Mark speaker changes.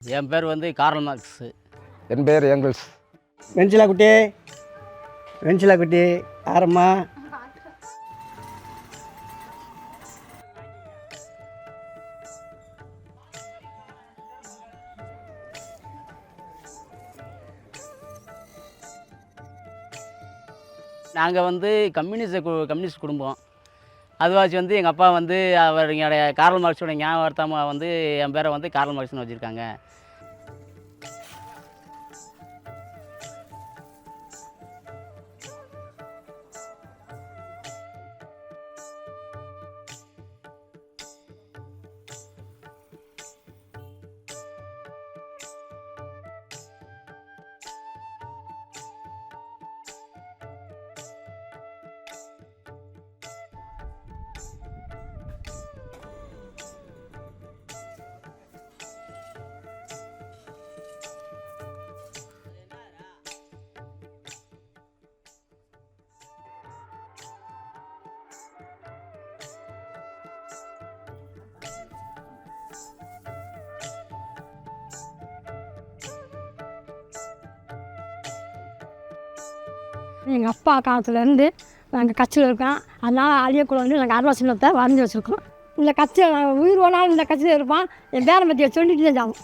Speaker 1: என் பேர் வந்து curl marks.
Speaker 2: என் பேர் ஏங்கல்ஸ்.
Speaker 3: வெஞ்சிலா குட்டி ஆரம்மா.
Speaker 1: நாங்கள் வந்து கம்யூனிஸ்ட் குடும்பம். அதுவாச்சு வந்து எங்கள் அப்பா வந்து அவர் என்னுடைய கார்ல் மார்க்ஸோட ஞாபகார்த்தமாக வந்து என் பேரை வந்து கார்ல் மார்க்ஸ்னு வச்சுருக்காங்க.
Speaker 4: எங்கள் அப்பா காலத்துலேருந்து நாங்கள் கட்சியில் இருக்கோம். அதனால் அழியக்கூடாதுன்னு நாங்கள் அருவா சின்னத்தை வரைஞ்சி வச்சுருக்கோம். இந்த கட்சியில் நாங்கள் உயிர் போனாலும் இந்த கட்சியில் இருப்போம். என் பேரன் பற்றியை சொல்லிட்டு தான் சாகும்.